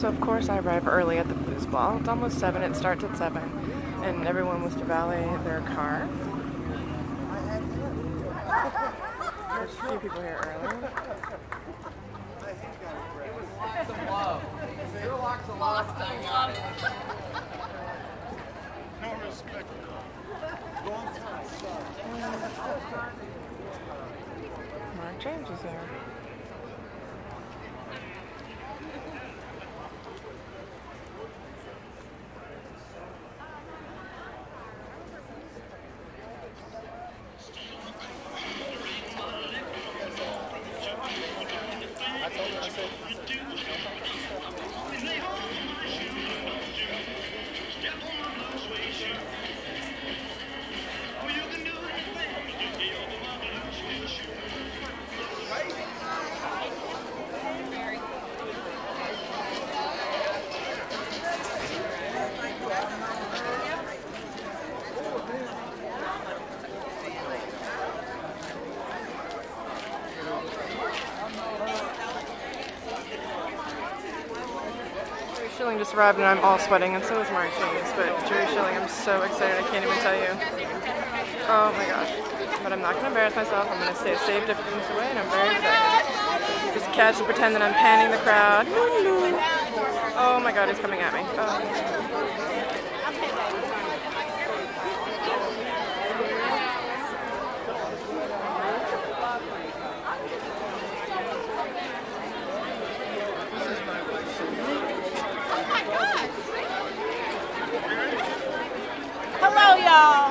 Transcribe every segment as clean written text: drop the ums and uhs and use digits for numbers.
So of course I arrive early at the Blues Ball. It's almost 7, it starts at 7, and everyone was to valet their car. There's a few people here early. No respect. Mark James is there. Schilling just arrived and I'm all sweating, and so is Mark James, but Jerry Schilling, I'm so excited, I can't even tell you. Oh my gosh. But I'm not going to embarrass myself, I'm going to stay a safe distance away, and I'm very excited. Just catch and pretend that I'm panning the crowd. Oh my god, he's coming at me. Oh. Hello, y'all.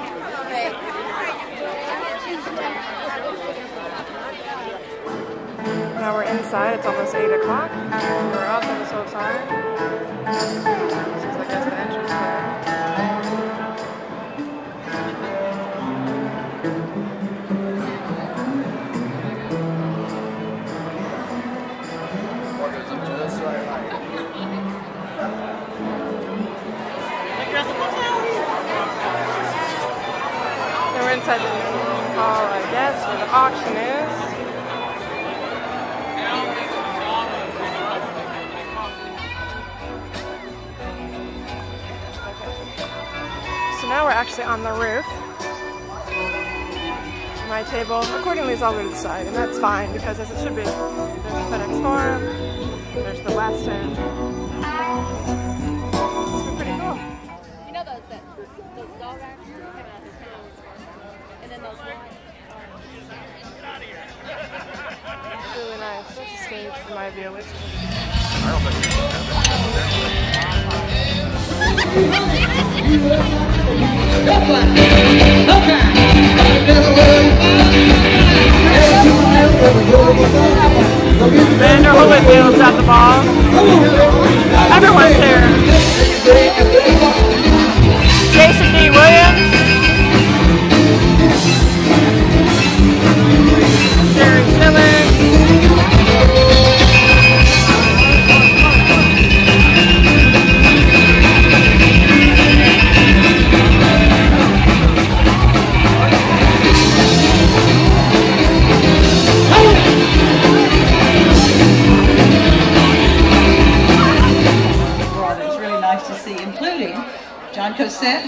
Now we're inside. It's almost 8 o'clock. We're outside this whole time. This is, I guess, the entrance there. Now we're inside the hall, I guess, where the auction is. So now we're actually on the roof. My table, accordingly, is all to the side, and that's fine because as it should be. There's the FedEx Forum, there's the Westin. It's been pretty cool. You know those dog actors that came out of town, and then those white. It's really nice. That's a stage for my view. Vander Holyfield's at the ball. Everyone's here. Jason D. Williams. Jerry Schilling.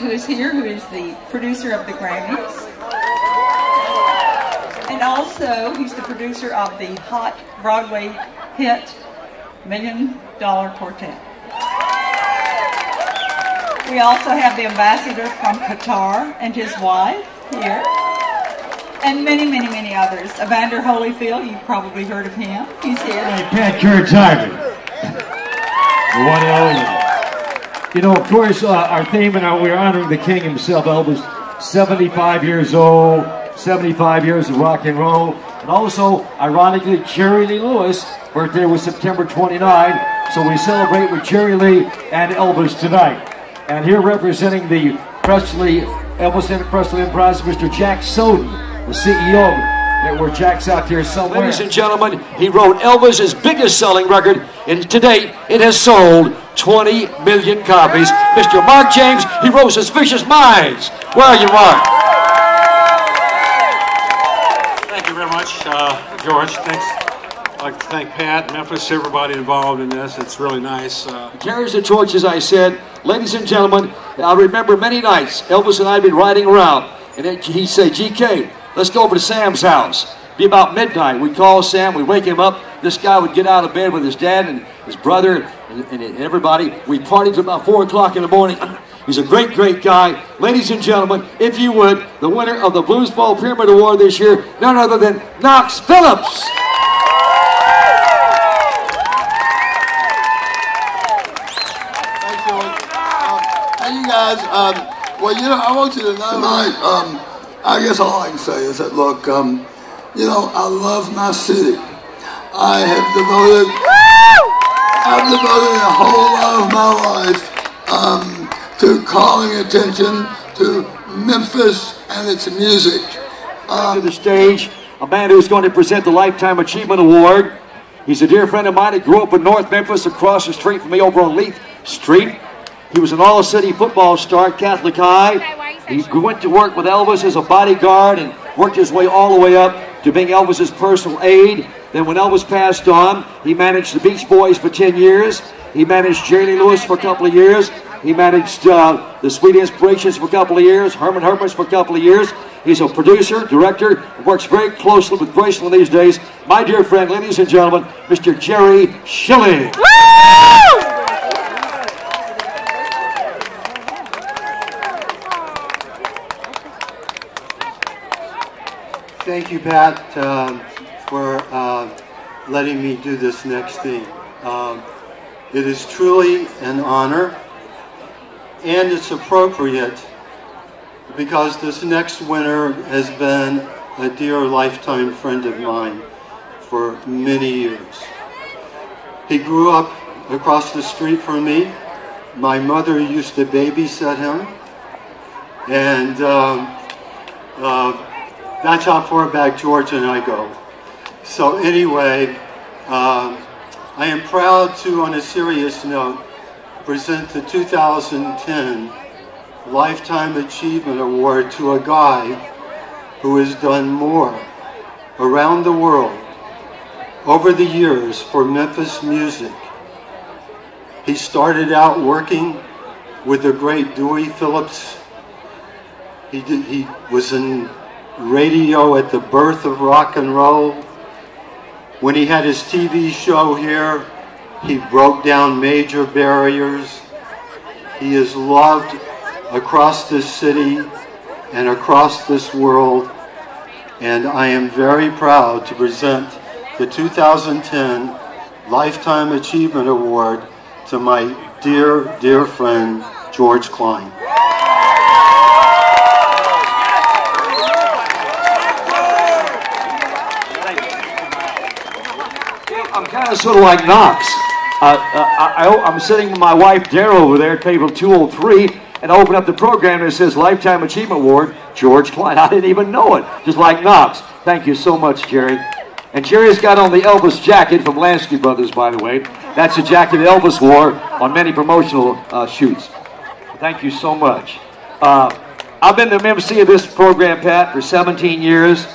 Who is here, who is the producer of the Grammys. And also, he's the producer of the hot Broadway hit, $1 Million Quartet. We also have the ambassador from Qatar and his wife here. And many, many, many others. Evander Holyfield, you've probably heard of him. He's here. Hey, Pat Curatimer. The one and only. You know, of course, our theme, and we're honoring the king himself, Elvis, 75 years old, 75 years of rock and roll. And also, ironically, Jerry Lee Lewis' birthday was September 29, so we celebrate with Jerry Lee and Elvis tonight. And here representing the Elvis and Presley Enterprise, Mr. Jack Soden, the CEO. Where Jack's out there somewhere. Ladies and gentlemen, he wrote Elvis's biggest selling record, and to date, it has sold 20 million copies. Mr. Mark James, he wrote Suspicious Minds. Where are you, Mark? Thank you very much, George. Thanks I'd like to thank Pat, Memphis, everybody involved in this. It's really nice. Carries the torch, as I said. Ladies and gentlemen, I remember many nights Elvis and I would be riding around, and he'd say, GK, let's go over to Sam's house. It'd be about midnight. We'd call Sam, we'd wake him up. This guy would get out of bed with his dad and his brother and everybody. We'd party till about 4 o'clock in the morning. He's a great, great guy. Ladies and gentlemen, if you would, the winner of the Blues Ball Pyramid Award this year, none other than Knox Phillips. Hey, you guys, well, you know, I want you to know tonight, I guess all I can say is that, look, you know, I love my city. I've devoted a whole lot of my life to calling attention to Memphis and its music. To the stage, a man who's going to present the Lifetime Achievement Award. He's a dear friend of mine. He grew up in North Memphis, across the street from me over on Leith Street. He was an all-city football star, Catholic High. He went to work with Elvis as a bodyguard and worked his way all the way up to being Elvis's personal aide. Then when Elvis passed on, he managed the Beach Boys for 10 years. He managed Jerry Lee Lewis for a couple of years. He managed the Sweet Inspirations for a couple of years, Herman Hermits for a couple of years. He's a producer, director, works very closely with Graceland these days. My dear friend, ladies and gentlemen, Mr. Jerry Schilling. Thank you, Pat, for letting me do this next thing. It is truly an honor, and it's appropriate because this next winner has been a dear lifetime friend of mine for many years. He grew up across the street from me. My mother used to babysit him, and that's how far back George and I go. So anyway, I am proud to, on a serious note, present the 2010 Lifetime Achievement Award to a guy who has done more around the world over the years for Memphis music. He started out working with the great Dewey Phillips. He was in radio at the birth of rock and roll. When he had his TV show here, he broke down major barriers. He is loved across this city and across this world, and I am very proud to present the 2010 Lifetime Achievement Award to my dear, dear friend, George Klein. I'm kind of sort of like Knox. I'm sitting with my wife, Dara, over there at table 203, and I open up the program and it says Lifetime Achievement Award, George Klein. I didn't even know it, just like Knox. Thank you so much, Jerry. And Jerry's got on the Elvis jacket from Lansky Brothers, by the way. That's the jacket Elvis wore on many promotional shoots. Thank you so much. I've been the MC of this program, Pat, for 17 years.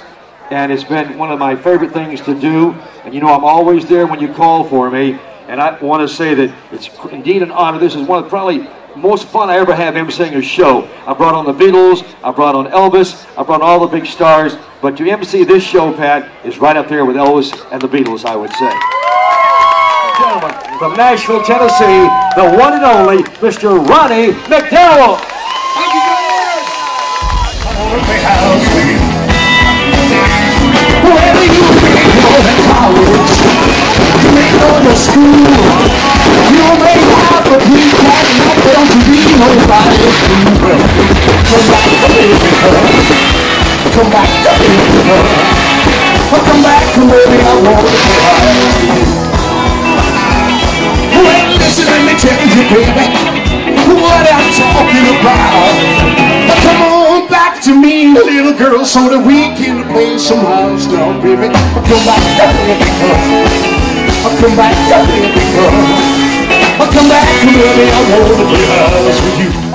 And it's been one of my favorite things to do. And you know, I'm always there when you call for me. And I want to say that it's indeed an honor. This is one of probably most fun I ever have emceeing a show. I brought on the Beatles, I brought on Elvis, I brought all the big stars. But to MC this show, Pat, is right up there with Elvis and the Beatles, I would say. Gentlemen, from Nashville, Tennessee, the one and only Mr. Ronnie McDowell. Thank you very much. Whether you may go to college, you may go to school, you may have a big cat, not going to be nobody's fool. Come back to living, come back to living, come back to where I want to be. Well, listen, let me tell you, baby, what I'm talking about. Come on back to me, little girl, so that we can play some house now, baby. Come back to living, come back to living, come back to where I want to play house with you.